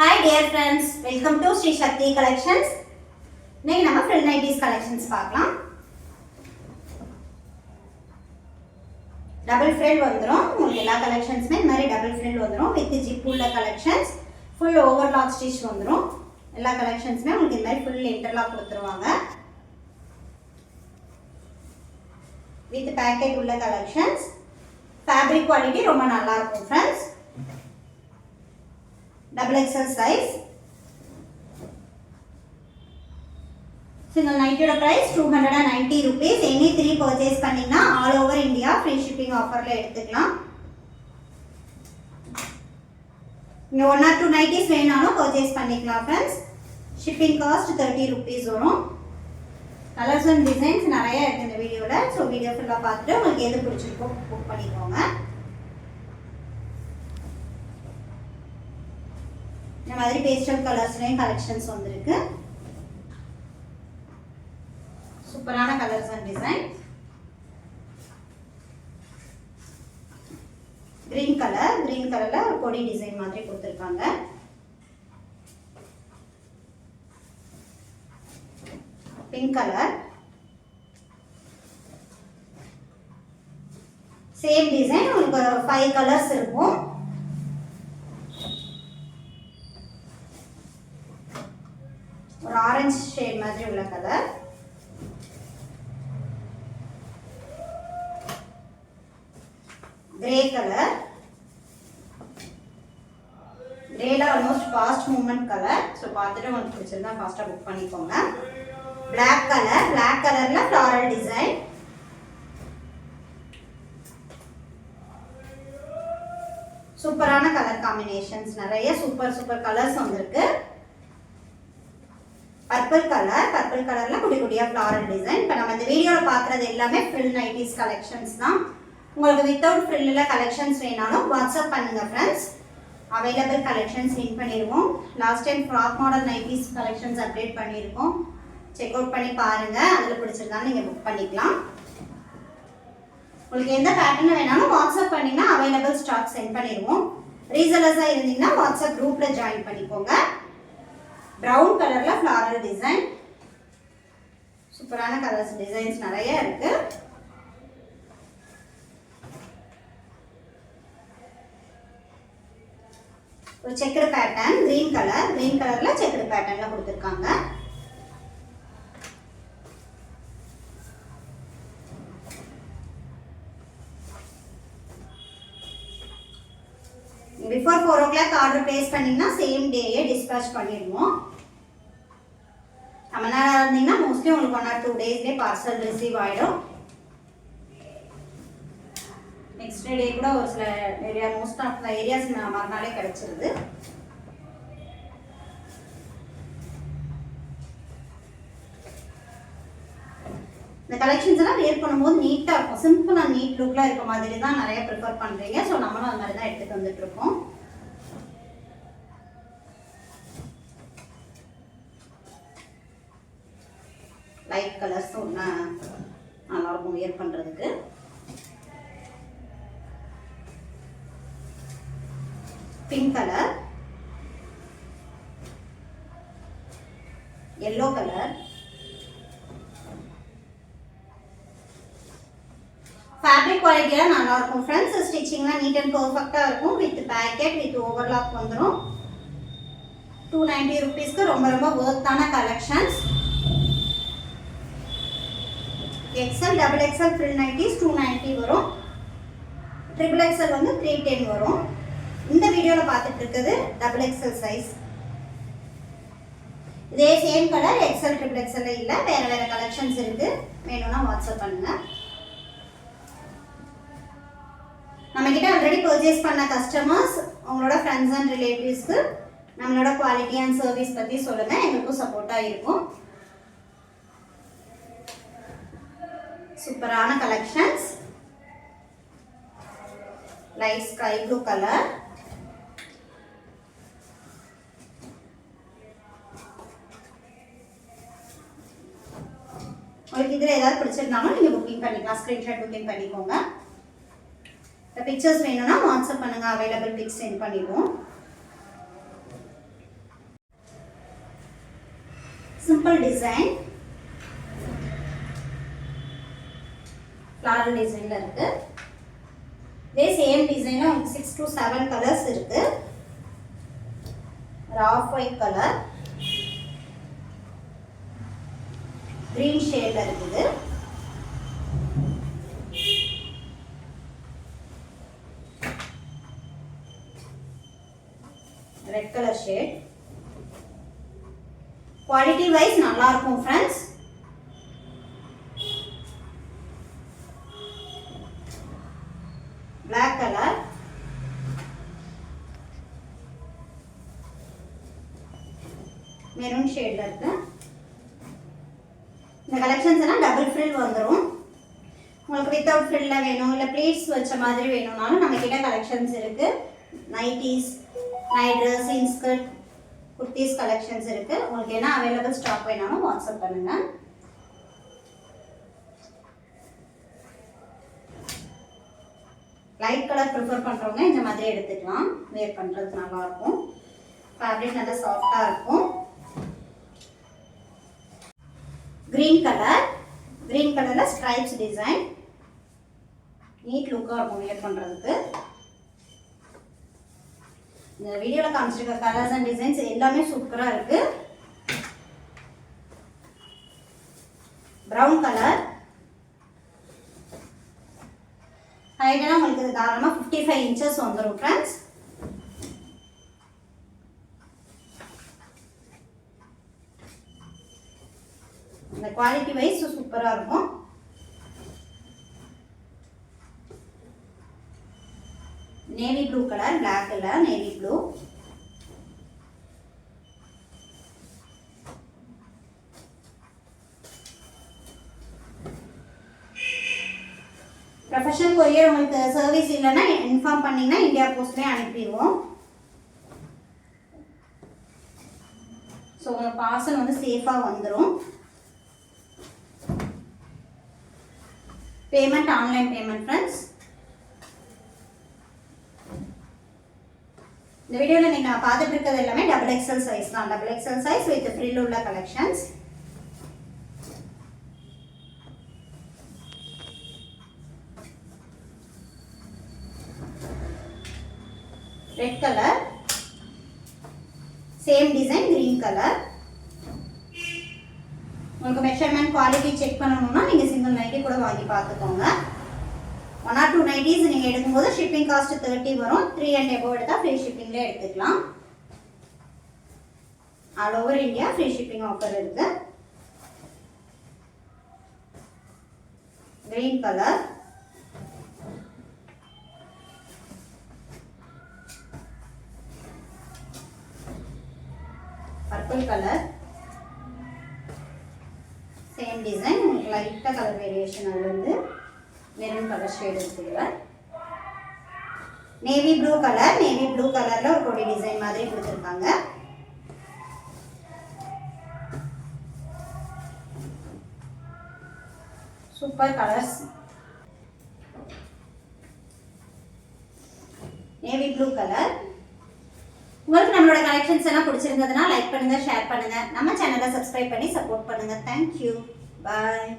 Hi dear friends, welcome to Sri Shakti Collections. இன்னைக்கு நம்ம frill nighties collections பார்க்கலாம். Double frill வந்துரும். உங்களுக்கு எல்லா collectionsமே இந்த மாதிரி double frill வந்துரும் with zip உள்ள collections. Full overlock stitch வந்துரும். எல்லா collectionsமே உங்களுக்கு இந்த மாதிரி full interlock கொடுத்துருவாங்க. With packet உள்ள collections. Fabric quality ரொம்ப நல்லா இருக்கும் friends. Double XL size. Single nighty price 290 rupees. Any 3 purchase பண்ணீங்கன்னா all over India free shipping offer ல எடுத்துக்கலாம். நீங்க 1 or 2 nighties வேணாலும் purchase பண்ணிக்கலாம் friends. Shipping cost 30 rupees வரும். Colors and designs நிறைய இருக்கு இந்த வீடியோல. So வீடியோ ஃபுல்லா பார்த்துட்டு உங்களுக்கு எது பிடிச்சிருக்கோ புக் பண்ணிக்கோங்க. இந்த மாதிரி பேஸ்டல் கலர்ஸ்லயும் கலெக்ஷன்ஸ் வந்திருக்கு. சூப்பரான கலர்ஸ் அண்ட் டிசைன். கிரீன் கலர்ல ஒரு கொடி டிசைன் மாதிரி கொடுத்திருக்காங்க. பிங்க் கலர் சேம் டிசைன் உங்களுக்கு 5 கலர்ஸ் இருக்கும். ஒரு ஆரஞ்சு ஷேட் மாதிரி உள்ள கலர். Grey colour. கிரேல almost fast movement colour. So பார்த்துட்டு உங்களுக்கு பிடிச்சிருந்தா ஃபாஸ்ட்டாக புக் பண்ணிக்கோங்க. பிளாக் கலர்ல ஃப்ளாரல் டிசைன். சூப்பரான கலர் காம்பினேஷன்ஸ், நிறைய சூப்பர் கலர்ஸ் வந்திருக்கு. பர்பிள் கலர்ல குட்டி குட்டியா ஃப்ளாரல் டிசைன். இப்போ நம்ம இந்த வீடியோல பார்க்குறது எல்லாமே ஃப்ரில் நைட்டிஸ் கலெக்ஷன்ஸ் தான். உங்களுக்கு வித்தவுட் ஃப்ரில்ல கலெக்ஷன்ஸ் வேணாலும் வாட்ஸ்அப் பண்ணுங்க ஃப்ரெண்ட்ஸ். அவைலபிள் கலெக்ஷன்ஸ் லிங்க் பண்ணிடுவோம். Last time frock model nighties collections update பண்ணியிருக்கோம். செக் அவுட் பண்ணி பாருங்க. அதில் பிடிச்சிருந்தாலும் நீங்கள் புக் பண்ணிக்கலாம். உங்களுக்கு எந்த பேட்டர்ன் வேணாலும் வாட்ஸ்அப் பண்ணிங்கன்னா அவைலபிள் ஸ்டாக் சென்ட் பண்ணிடுவோம். ரீசெல்லர்ஸாக இருந்தீங்கன்னா வாட்ஸ்அப் குரூப்பில் ஜாயின் பண்ணிக்கோங்க. ப்ரௌன் கலர்ல ஃப்ளாரல் டிசைன். சூப்பரான கலர்ஸ் டிசைன்ஸ் நிறைய இருக்கு. ஒரு செக்குடு பேட்டர்ன் கிரீன் கலர்ல செக்குடு பேட்டர்ன்ல கொடுத்திருக்காங்க. பிஃபோர் 4 o'clock ஆர்டர் பிளேஸ் பண்ணீங்கன்னா சேம் டேயே டிஸ்பேச் பண்ணிடுவோம். நம்ம நேரம் இருந்தீங்கன்னா மோஸ்ட்லி உங்களுக்கு 1 or 2 daysலேயே பார்சல் ரிசீவ் ஆகிடும். நெக்ஸ்ட் டே கூட ஒரு சில area, most of the areas மறுநாளே கிடைச்சிருது. இந்த கலெக்ஷன்ஸ் எல்லாம் வேர் பண்ணும்போது நீட்டாக இருக்கும். சிம்பிள் அண்ட் நீட் லுக்கில் இருக்க மாதிரி தான் நிறைய ப்ரிஃபர் பண்ணுறீங்க. ஸோ நம்மளும் அது மாதிரி தான் எடுத்துகிட்டு வந்துட்டு இருக்கோம். லைட் கலர்ஸ் ஒன்று நல்லாயிருக்கும் வியர் பண்ணுறதுக்கு. Pink colour, yellow colour. Fabric குவாலிட்டியாக நல்லா இருக்கும் ஃப்ரெண்ட்ஸ். ஸ்டிச்சிங்லாம் நீட் அண்ட் பர்ஃபெக்டாக இருக்கும். வித் பேக்கெட் வித் ஓவர்லாக் வந்துடும். 290 rupeesக்கு ரொம்ப ஒர்த்தான collections. XL double XL frill nighties 290 வரும். ட்ரிபிள் XL வந்து 310 வரும். இந்த வீடியோவில் பார்த்துட்டு இருக்குது டபுள் XL சைஸ். இதே same colour XL triple XL இல்லை, வேற கலெக்ஷன்ஸ் இருக்கு. வேணும்னா வாட்ஸ்அப் பண்ணுங்க. நம்ம கிட்ட ஆல்ரெடி பர்ச்சேஸ் பண்ண கஸ்டமர்ஸ் உங்களோட ஃப்ரெண்ட்ஸ் அண்ட் ரிலேட்டிவ்ஸ்க்கு நம்மளோட குவாலிட்டி அண்ட் சர்வீஸ் பற்றி சொல்லுங்க. எங்களுக்கும் சப்போர்ட்டாக இருக்கும். சூப்பரான collections. Light sky blue colour. உங்களுக்கு இதில் ஏதாவது பிடிச்சிருந்தாலும் நீங்கள் புக்கிங் பண்ணிக்கலாம். ஸ்க்ரீன்ஷாட் புக்கிங் பண்ணிக்கோங்க. இந்த பிக்சர்ஸ் வேணும்னா வாட்ஸ்அப் பண்ணுங்க. அவைலபிள் பிக்ஸ் சென்ட் பண்ணிடுவோம். சிம்பிள் டிசைன், ஃப்ளாரல் டிசைன்ல இருக்கு. இதே சேம் டிசைன்ல உங்களுக்கு 6 to 7 கலர்ஸ் இருக்கு. ஒரு ஆஃப் ஒயிட் கலர், கிரீன் ஷேட்ல இருக்குது. Red colour shade. Quality wise நல்லா இருக்கும் ஃப்ரெண்ட்ஸ். Black கலர், மெரூன் ஷேட்ல இருக்கு. இந்த கலெக்ஷன்ஸ் எல்லாம் டபுள் ஃப்ரில் வந்துடும். உங்களுக்கு வித்தவுட் ஃப்ரில்ல வேணும், இல்லை ப்ளீட்ஸ் வச்ச மாதிரி வேணும்னாலும் நம்ம கிட்ட கலெக்ஷன்ஸ் இருக்கு. Nighties, night dress, inskirt, kurtis collections இருக்கு. உங்களுக்கு என்ன அவைலபிள் ஸ்டாக் வேணாலும் வாட்ஸ்அப் பண்ணுங்க. லைட் கலர் ப்ரிஃபர் பண்றவங்க இந்த மாதிரி எடுத்துக்கலாம். வேர் பண்றது நல்லா இருக்கும். ஃபேப்ரிக் நல்லா சாஃப்டா இருக்கும். கிரீன் கலர், கிரீன் கலர்ல ஸ்ட்ரைப்ஸ் டிசைன், நீட் லுக்கா இருக்கும் வேர் பண்றதுக்கு. இந்த வீடியோல காமிச்சிருக்க கலர்ஸ் அண்ட் டிசைன்ஸ் எல்லாமே சூப்பரா இருக்கு. பிரவுன் கலர், ஹைட்னா உங்களுக்கு தாராளமா 55 inches வந்துரும் ஃப்ரெண்ட்ஸ். இந்த குவாலிட்டி வைஸ் சூப்பரா இருக்கும். Navy blue colour, black colour, navy blue. Professional courier உங்களுக்கு சர்வீஸ் இல்லைன்னா இன்ஃபார்ம் பண்ணீங்கன்னா இந்தியா போஸ்ட்லேயே அனுப்பிடுவோம். ஸோ உங்கள் பார்சல் வந்து சேஃபாக வந்துடும். Payment online payment friends. இந்த வீடியோவில் நீங்கள் பார்த்துட்டு இருக்கிறது எல்லாமே டபுள் எக்ஸல் சைஸ் தான். Double XL size with frill உள்ள collections. Red colour, same design, green colour. உங்களுக்கு மெஷர்மெண்ட் குவாலிட்டி செக் பண்ணணும்னா நீங்கள் சிங்கிள் நைட்டி கூட வாங்கி பார்த்துக்கோங்க. 1 or 2 நைட்டிஸ் நீங்கள் எடுக்கும்போது ஷிப்பிங் காஸ்ட் 30 வரும். 3 and above எடுத்தால் ஃப்ரீ ஷிப்பிங்லேயே எடுத்துக்கலாம். All over India free shipping offer இருக்கு. Green colour, purple colour, same design, உங்களுக்கு லைட்டாக கலர் வேரியேஷன் வந்து மெரூன் கலர் ஷேட் இருக்குதுல. Navy blue colour, navy blue கலரில் ஒரு கொடி டிசைன் மாதிரி கொடுத்துருக்காங்க. Super colours. Navy blue colour. உங்களுக்கு நம்மளோட கலெக்ஷன்ஸ் எல்லாம் பிடிச்சிருந்ததுன்னா லைக் பண்ணுங்க, ஷேர் பண்ணுங்க, நம்ம சேனலை சப்ஸ்கிரைப் பண்ணி சப்போர்ட் பண்ணுங்க. தேங்க்யூ, பாய்.